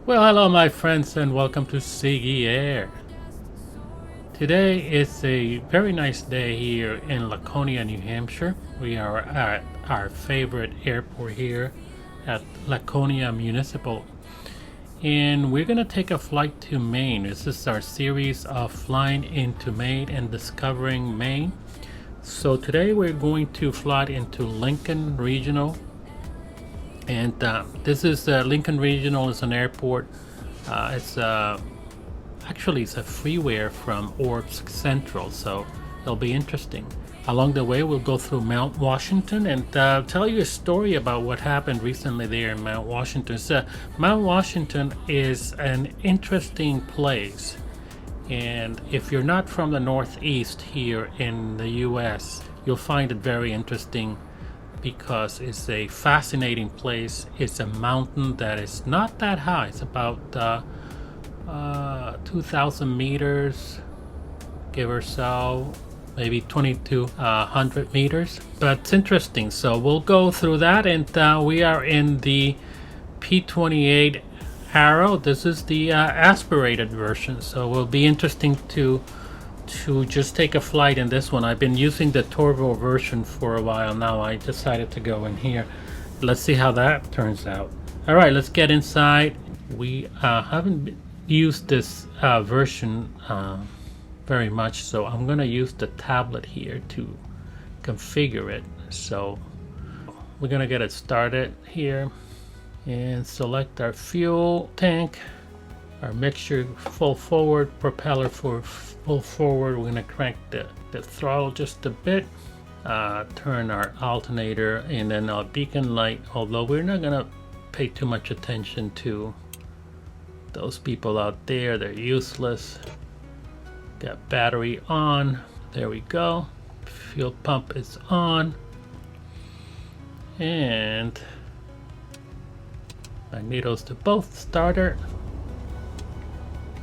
Well, hello, my friends, and welcome to Siggy Air. Today is a very nice day here in Laconia, New Hampshire. We are at our favorite airport here at Laconia Municipal, and we're gonna take a flight to Maine. This is our series of flying into Maine and discovering Maine. So today we're going to fly into Lincoln Regional. And this is Lincoln Regional is an airport. It's actually it's a freeway from Orbs Central, so it'll be interesting. Along the way, we'll go through Mount Washington and tell you a story about what happened recently there in Mount Washington. So Mount Washington is an interesting place, and if you're not from the Northeast here in the U.S., you'll find it very interesting, because it's a fascinating place. It's a mountain that is not that high. It's about 2,000 meters, give or so, maybe 2,200 meters. But it's interesting. So we'll go through that, and we are in the P-28 Arrow. This is the aspirated version, so it will be interesting to just take a flight in this one. I've been using the turbo version for a while now. I decided to go in here. Let's see how that turns out. All right, let's get inside. We haven't used this version very much, so I'm gonna use the tablet here to configure it. So we're gonna get it started here and select our fuel tank, our mixture full forward, propeller for full forward. We're gonna crank the throttle just a bit, turn our alternator, and then our beacon light, although we're not gonna pay too much attention to those people out there. They're useless. Got battery on. There we go. Fuel pump is on. And magnetos to both starter.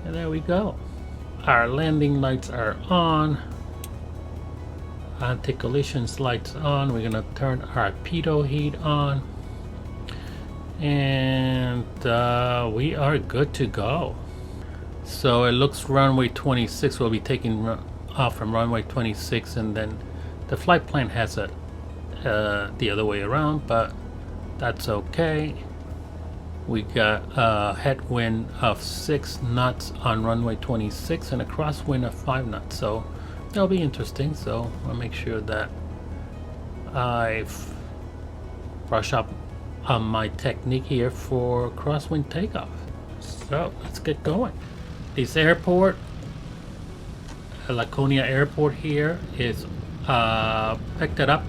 And there we go. Our landing lights are on. Anti-collision lights on. We're gonna turn our pitot heat on. And we are good to go. So it looks runway 26. We'll be taking off from runway 26, and then the flight plan has it the other way around, but that's okay. We got a headwind of 6 knots on runway 26 and a crosswind of 5 knots. So that'll be interesting. So I'll make sure that I've brushed up on my technique here for crosswind takeoff. So let's get going. This airport, Laconia Airport here, is picked it up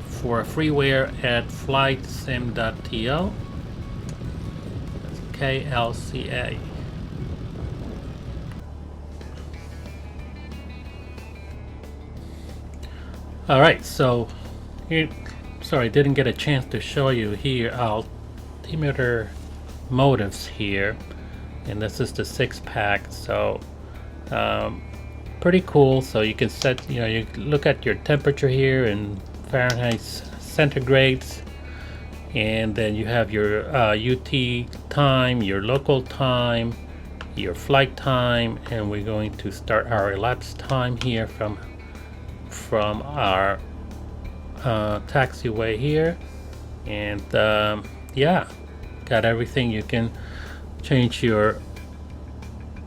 for a freeware at flightsim.tl. KLCI. All right, so here, sorry, didn't get a chance to show you here altimeter motives here, and this is the 6-pack. So pretty cool. So you can set, you look at your temperature here in Fahrenheit, centigrades. And then you have your UT time, your local time, your flight time, and we're going to start our elapsed time here from our taxiway here. And yeah, got everything. You can change your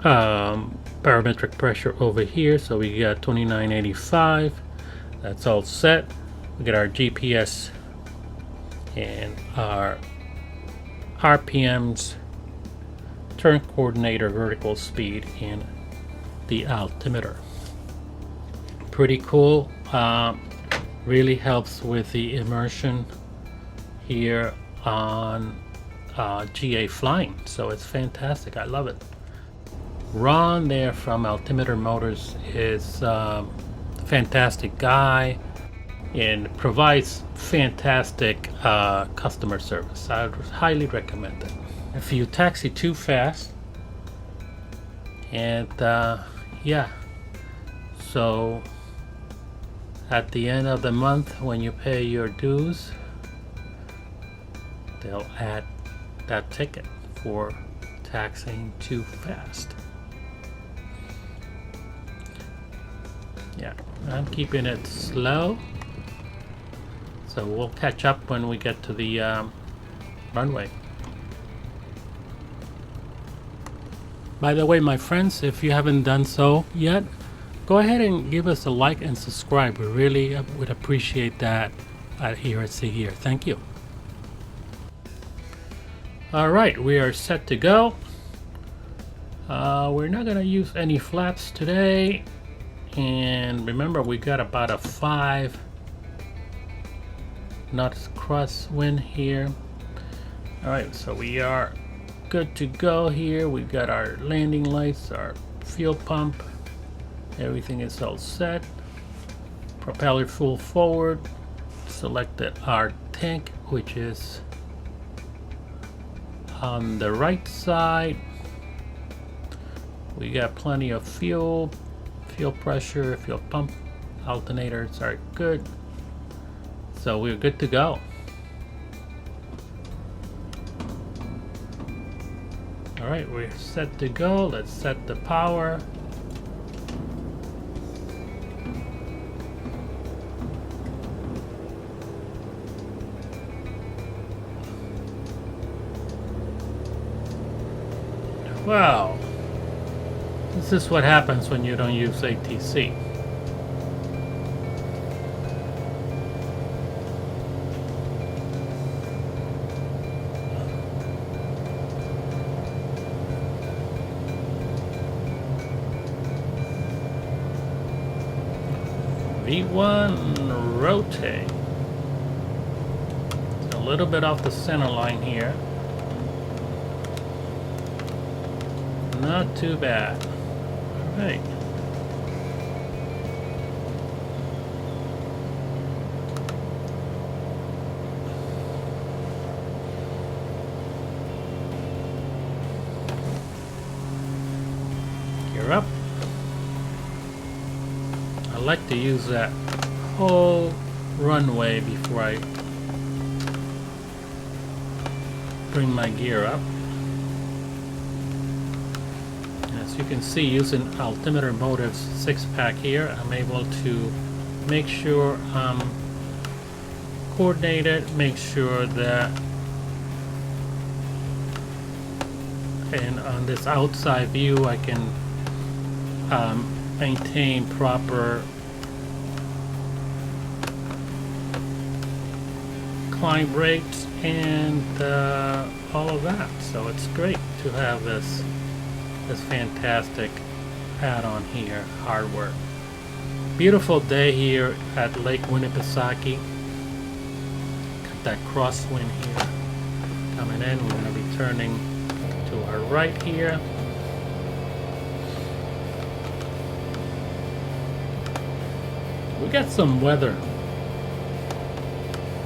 barometric pressure over here. So we got 2985. That's all set. We got our GPS and our RPMs, turn coordinator, vertical speed, and the altimeter. Pretty cool. Really helps with the immersion here on GA flying. So it's fantastic. I love it. Ron there from Altimeter Motors is a fantastic guy and provides fantastic customer service. I would highly recommend it. If you taxi too fast, and yeah, so at the end of the month when you pay your dues, they'll add that ticket taxiing too fast. Yeah, I'm keeping it slow. So we'll catch up when we get to the runway. By the way, my friends, if you haven't done so yet, go ahead and give us a like and subscribe. We really would appreciate that here at See Here. Thank you. Alright, we are set to go. We're not going to use any flaps today. And remember, we got about a 5 knots crosswind here. Alright, so we are good to go here. We've got our landing lights, our fuel pump. Everything is all set. Propeller full forward. Selected our tank, which is on the right side. We got plenty of fuel pressure, fuel pump, alternators are good. So we're good to go. Alright, we're set to go. Let's set the power. Wow. This is what happens when you don't use ATC. V1 rotate. It's a little bit off the center line here. Not too bad. All right. Gear up. I like to use that whole runway before I bring my gear up. As you can see, using Altimeter Motive's 6-pack here, I'm able to make sure I'm coordinated, make sure that, and on this outside view I can maintain proper climb rates and all of that. So it's great to have this fantastic add-on here, hardware. Beautiful day here at Lake Winnipesaukee. Got that crosswind here coming in. We're going to be turning to our right here. We got some weather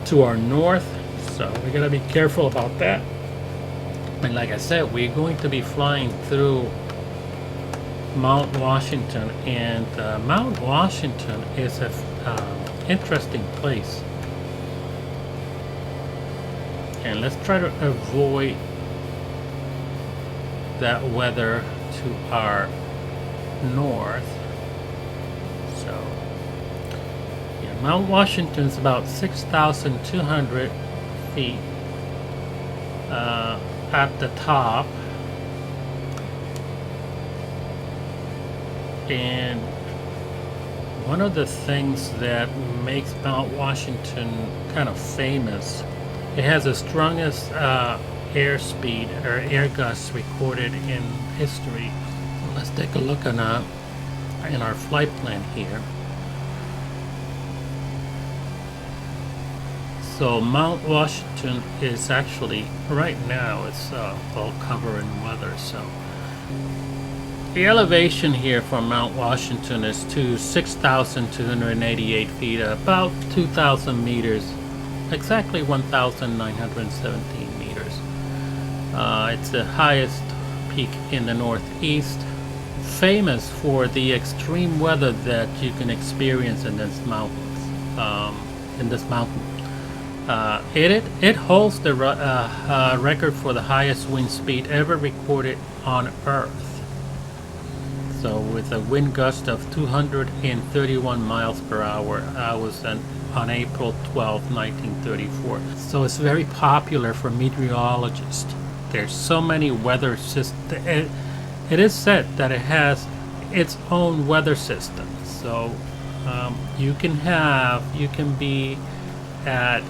to our north, so we gotta be careful about that. And like I said, we're going to be flying through Mount Washington, and Mount Washington is an interesting place. And let's try to avoid that weather to our north. So yeah, Mount Washington is about 6,200 feet at the top, and one of the things that makes Mount Washington kind of famous, it has the strongest airspeed or air gusts recorded in history. Let's take a look in our flight plan here. So Mount Washington is actually, right now it's all covered in weather. So the elevation here from Mount Washington is to 6,288 feet, about 2,000 meters, exactly 1,917 meters. It's the highest peak in the Northeast, famous for the extreme weather that you can experience in this mountain. It holds the record for the highest wind speed ever recorded on Earth. So with a wind gust of 231 miles per hour, was on April 12, 1934. So it's very popular for meteorologists. There's so many weather systems. It is said that it has its own weather system. So you can be at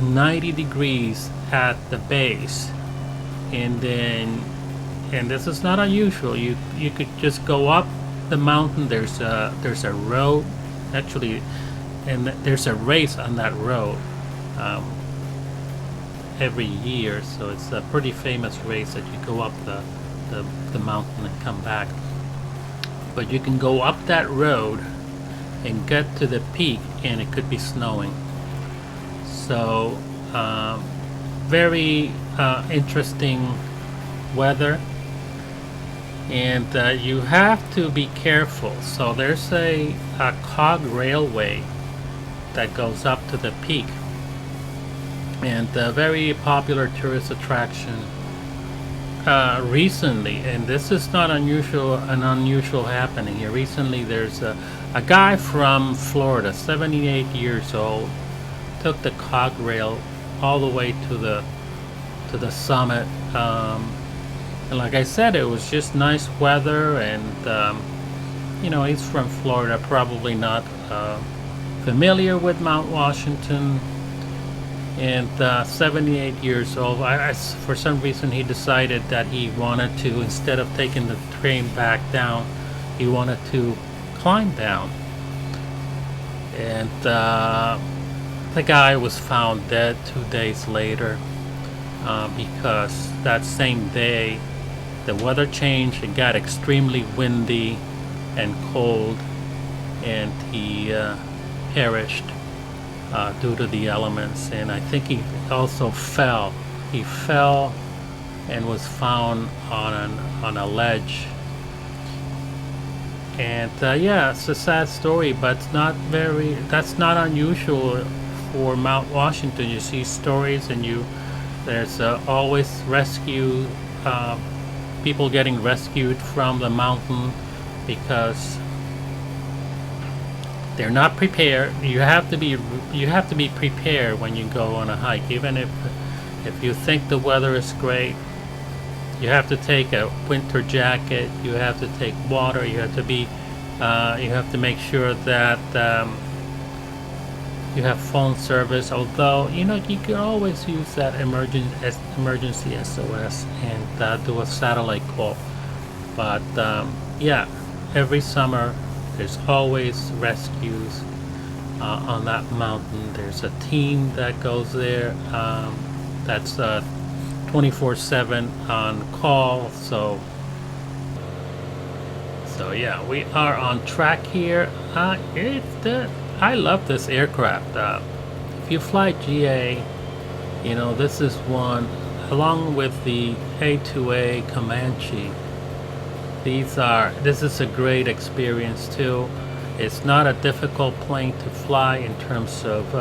90 degrees at the base, and this is not unusual. You could just go up the mountain. There's a road, actually, and there's a race on that road every year. So it's a pretty famous race that you go up the mountain and come back. But you can go up that road and get to the peak, and it could be snowing. So very interesting weather, and you have to be careful. So there's a cog railway that goes up to the peak, and a very popular tourist attraction recently. And this is not an unusual happening here. Recently there's a guy from Florida, 78 years old, took the cog rail all the way to the summit, and like I said, it was just nice weather, and he's from Florida, probably not familiar with Mount Washington, and 78 years old. For some reason he decided that he wanted to, instead of taking the train back down, he wanted to climb down, and the guy was found dead 2 days later, because that same day the weather changed. It got extremely windy and cold, and he perished due to the elements. And I think he also fell. He fell and was found on a ledge. And yeah, it's a sad story, but that's not unusual for Mount Washington. You see stories, and there's always people getting rescued from the mountain because they're not prepared. You have to be prepared when you go on a hike. Even if you think the weather is great, you have to take a winter jacket. You have to take water. You have to make sure that you have phone service. Although you can always use that emergency SOS and do a satellite call. But yeah, every summer there's always rescues on that mountain. There's a team that goes there that's 24/7 on call. So yeah, we are on track here. I love this aircraft. If you fly GA, this is one, along with the A2A Comanche. This is a great experience too. It's not a difficult plane to fly in terms of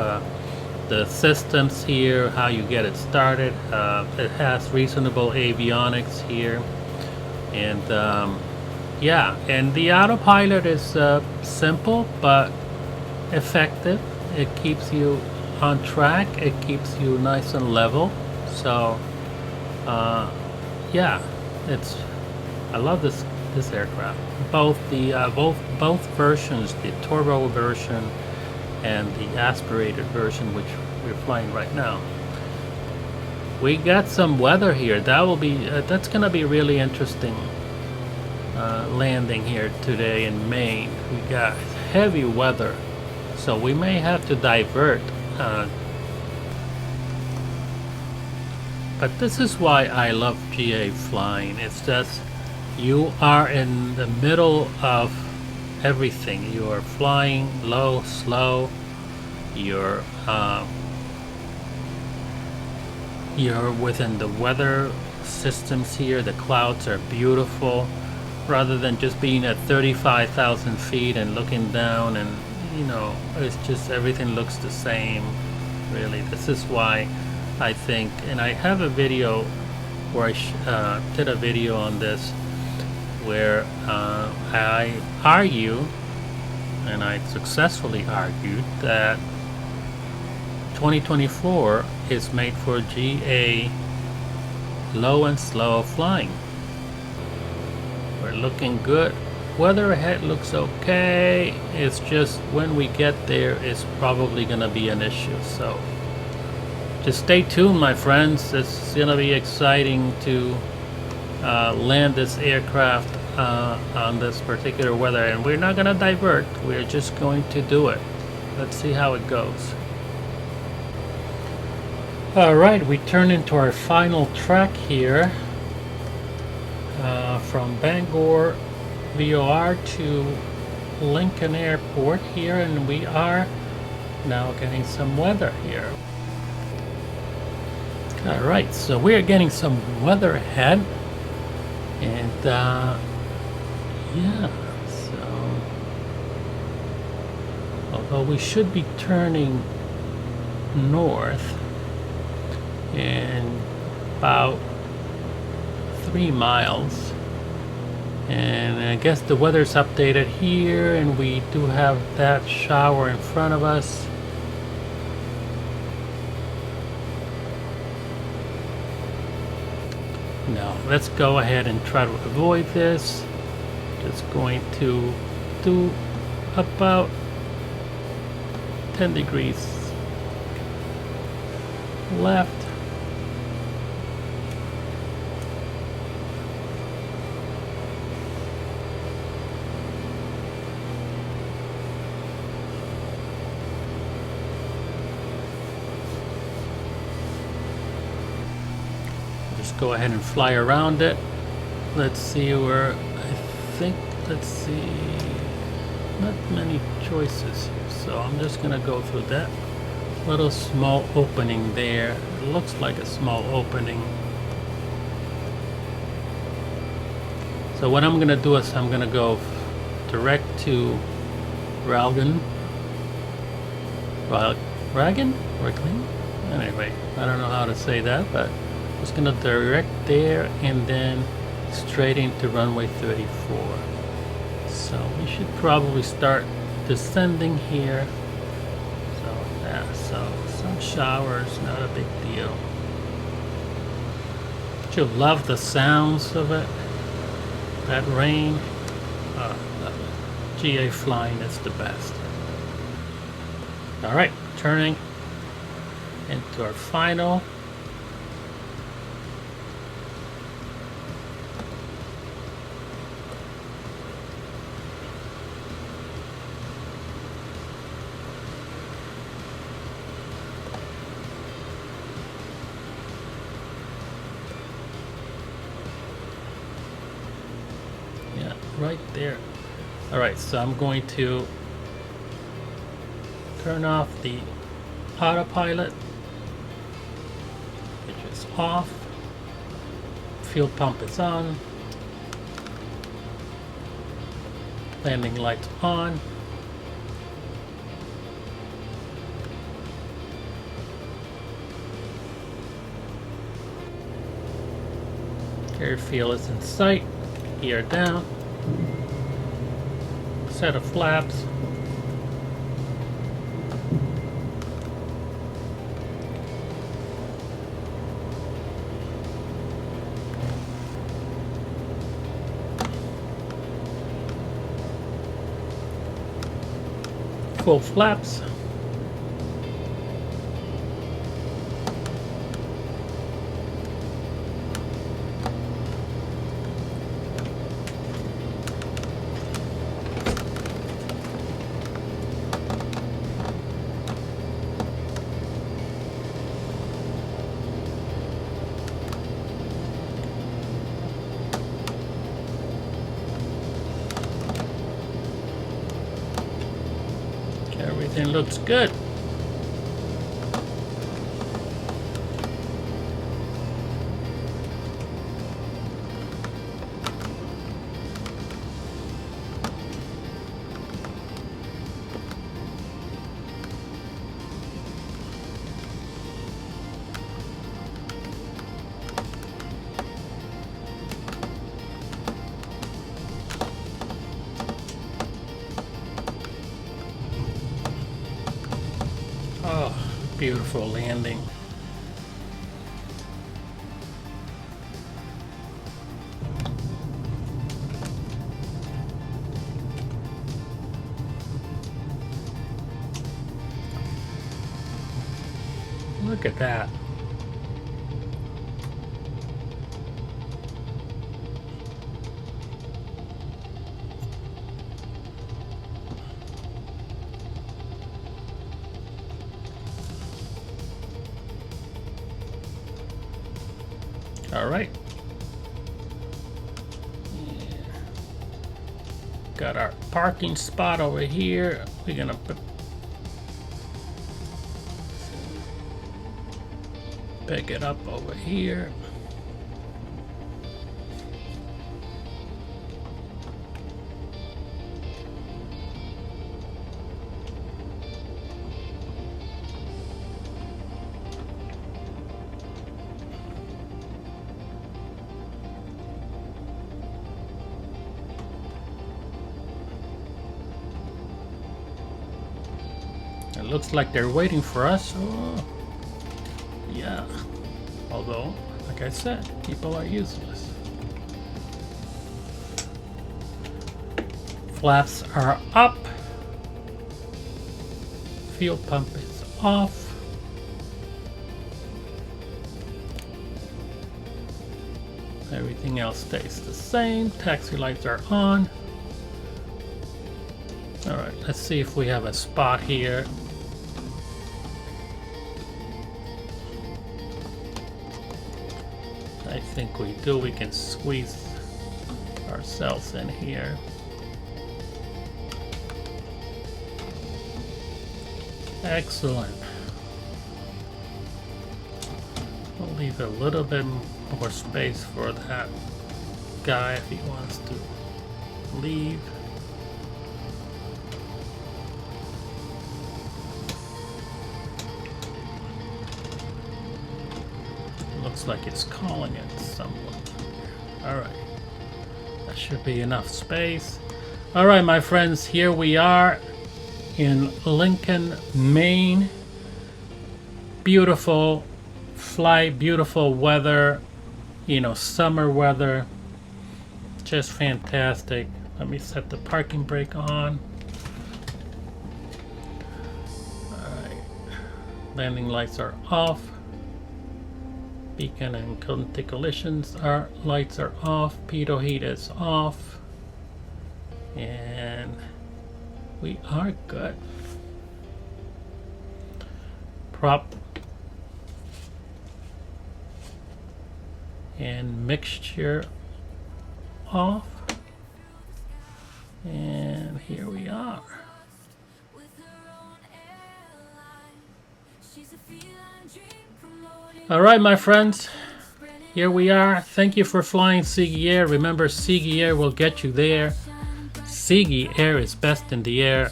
the systems here, how you get it started. It has reasonable avionics here, and yeah, and the autopilot is simple but effective. It keeps you on track. It keeps you nice and level. So yeah, I love this aircraft. Both versions, the turbo version and the aspirated version, which we're flying right now. We got some weather here. That's gonna be really interesting landing here today in Maine. We got heavy weather, so we may have to divert. But this is why I love GA flying. It's just you are in the middle of everything. You are flying low, slow. You're within the weather systems here. The clouds are beautiful, rather than just being at 35,000 feet and looking down, and it's just everything looks the same. really. This is why I think, and I have a video where I did a video on this where I argue, and I successfully argued, that 2024 is made for GA low and slow flying. We're looking good. Weather ahead looks okay. It's just when we get there, it's probably gonna be an issue. So just stay tuned, my friends. It's gonna be exciting to land this aircraft on this particular weather, and we're not gonna divert. We're just going to do it. Let's see how it goes. All right, we turn into our final track here from Bangor VOR to Lincoln Airport here, and we are now getting some weather here. All right, so we are getting some weather ahead, and yeah, so although we should be turning north in about 3 miles, and I guess the weather's updated here, and we do have that shower in front of us. Now let's go ahead and try to avoid this. Just going to do about 10 degrees left. Go ahead and fly around it. Let's see where I think, let's see, not many choices here, so I'm just gonna go through that little small opening there. It looks like a small opening. So what I'm gonna do is I'm gonna go direct to Ralgan. Anyway, I don't know how to say that, but just gonna direct there and then straight into runway 34. So we should probably start descending here. So yeah, so some showers, not a big deal. But you love the sounds of it. That rain. GA flying is the best. Alright, turning into our final. Right there. Alright, so I'm going to turn off the autopilot, which is off. Fuel pump is on. Landing lights on. Airfield is in sight. Gear down. Set of flaps. Full flaps. Everything looks good. Beautiful landing. Look at that. All right. Yeah. Got our parking spot over here. We're gonna pick it up over here. It looks like they're waiting for us. Oh, yeah. Although, like I said, people are useless. Flaps are up. Fuel pump is off. Everything else stays the same. Taxi lights are on. All right, let's see if we have a spot here. I think we do. We can squeeze ourselves in here. Excellent. We'll leave a little bit more space for that guy if he wants to leave. Looks like it's calling it someone. All right, that should be enough space. All right, my friends, here we are in Lincoln, Maine. Beautiful flight, beautiful weather, you know, summer weather, just fantastic. Let me set the parking brake on. All right, landing lights are off. Beacon and anti-collisions lights are off. Pitot heat is off, and we are good. Prop and mixture off, and here we are. All right, my friends, here we are. Thank you for flying Seagy Air. Remember, Seagy Air will get you there. Seagy Air is best in the air.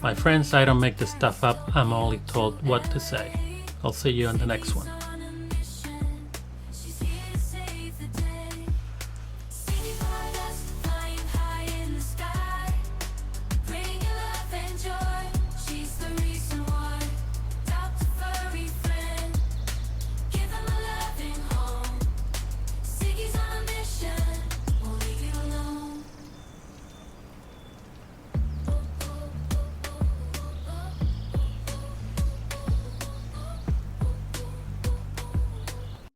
My friends, I don't make this stuff up. I'm only told what to say. I'll see you on the next one.